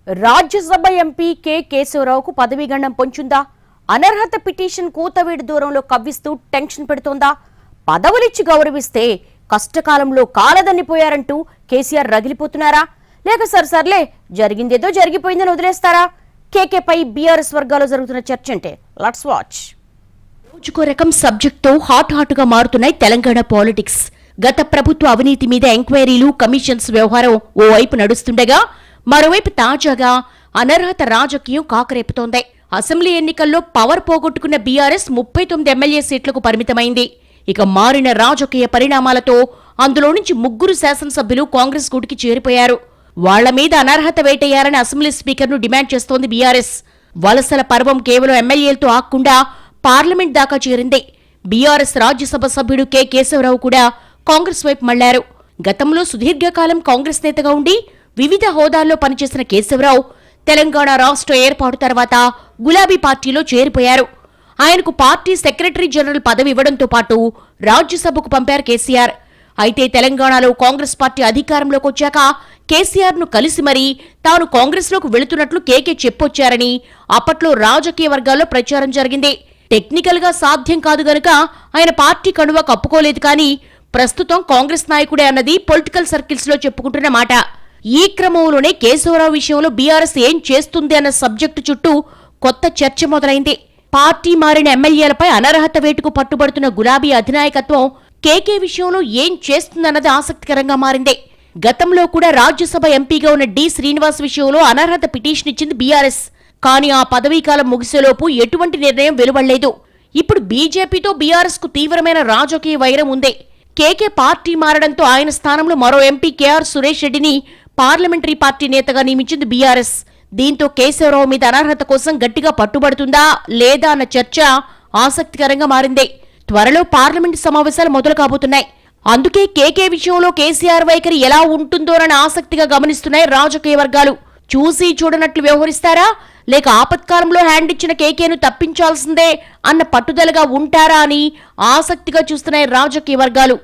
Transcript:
Rajya Sabha MP K కేశవరావుకు పదవీగండం పొంచుందా? అనర్హత పిటిషన్ కూతవేడి దూరంలో కవ్విస్తూ టెన్షన్ పెడుతోందా? పదవులిచ్చి గౌరవిస్తే కష్టకాలంలో కాలదన్నిపోయారంటూ కేసీఆర్ రగిలిపోతున్నారా? లేక సర్లే జరిగిందేదో జరిగిపోయిందని వదిలేస్తారా? కేకేపై బీఆర్ఎస్ వర్గాల్లో జరుగుతున్న చర్చ అంటే లెట్స్ వాచ్. రోజుకో రకం సబ్జెక్ట్తో హాట్ గా మారుతున్నాయి తెలంగాణ పాలిటిక్స్. గత ప్రభుత్వ అవినీతి మీద ఎంక్వైరీలు, కమిషన్స్ వ్యవహారం ఓవైపు నడుస్తుండగా మరోవైపు తాజాగా అనర్హత రాజకీయం కాకరేపుతోంది. అసెంబ్లీ ఎన్నికల్లో పవర్ పోగొట్టుకున్న బీఆర్ఎస్ 39 ఎమ్మెల్యే సీట్లకు పరిమితమైంది. ఇక మారిన రాజకీయ పరిణామాలతో అందులో నుంచి 3 శాసనసభ్యులు కాంగ్రెస్ గూటికి చేరిపోయారు. వాళ్ల మీద అనర్హత వేటేయాలని అసెంబ్లీ స్పీకర్ను డిమాండ్ చేస్తోంది బీఆర్ఎస్. వలసల పర్వం కేవలం ఎమ్మెల్యేలతో ఆగకుండా పార్లమెంట్ దాకా చేరింది. బీఆర్ఎస్ రాజ్యసభ సభ్యుడు కె కేశవరావు కూడా కాంగ్రెస్ వైపు మళ్లారు. గతంలో సుదీర్ఘకాలం కాంగ్రెస్ నేతగా ఉండి వివిధ హోదాల్లో పనిచేసిన కేశవరావు తెలంగాణ రాష్ట్ర ఏర్పాటు తర్వాత గులాబీ పార్టీలో చేరిపోయారు. ఆయనకు పార్టీ సెక్రటరీ జనరల్ పదవి ఇవ్వడంతో పాటు రాజ్యసభకు పంపారు కేసీఆర్. అయితే తెలంగాణలో కాంగ్రెస్ పార్టీ అధికారంలోకి వచ్చాక కేసీఆర్ ను కలిసి మరీ తాను కాంగ్రెస్ లోకి వెళుతున్నట్లు కేకే చెప్పొచ్చారని అప్పట్లో రాజకీయ వర్గాల్లో ప్రచారం జరిగింది. టెక్నికల్ గా సాధ్యం కాదు గనుక ఆయన పార్టీ కండువా కప్పుకోలేదు, కానీ ప్రస్తుతం కాంగ్రెస్ నాయకుడే అన్నది పొలిటికల్ సర్కిల్స్ లో చెప్పుకుంటున్న మాట. ఈ క్రమంలోనే కేశవరావు విషయంలో బీఆర్ఎస్ ఏం చేస్తుంది అన్న సబ్జెక్టు చుట్టూ కొత్త చర్చ మొదలైంది. పార్టీ మారిన ఎమ్మెల్యేలపై అనర్హత వేటుకు పట్టుబడుతున్న గులాబీ అధినాయకత్వం కేకే విషయంలో ఏం చేస్తుందన్నది ఆసక్తికరంగా మారింది. గతంలో కూడా రాజ్యసభ ఎంపీగా ఉన్న డి శ్రీనివాస్ విషయంలో అనర్హత పిటిషన్ ఇచ్చింది బీఆర్ఎస్. కానీ ఆ పదవీకాలం ముగిసేలోపు ఎటువంటి నిర్ణయం వెలువడలేదు. ఇప్పుడు బీజేపీతో బీఆర్ఎస్ కు తీవ్రమైన రాజకీయ వైరం ఉంది. కేకే పార్టీ మారడంతో ఆయన స్థానంలో మరో ఎంపీ కేఆర్ సురేష్ రెడ్డిని పార్లమెంటరీ పార్టీ నేతగా నియమించింది బీఆర్ఎస్. దీంతో కేశవరావు మీద అనర్హత కోసం గట్టిగా పట్టుబడుతుందా లేదా అన్న చర్చ ఆసక్తికరంగా మారింది. త్వరలో పార్లమెంటు సమావేశాలు మొదలు కాబోతున్నాయి. అందుకే కేకే విషయంలో కేసీఆర్ వైఖరి ఎలా ఉంటుందోనని ఆసక్తిగా గమనిస్తున్నాయి రాజకీయ వర్గాలు. చూసి చూడనట్లు వ్యవహరిస్తారా, లేక ఆపత్కాలంలో హ్యాండ్ ఇచ్చిన కేకేను తప్పించాల్సిందే అన్న పట్టుదలగా ఉంటారా అని ఆసక్తిగా చూస్తున్నాయి రాజకీయ వర్గాలు.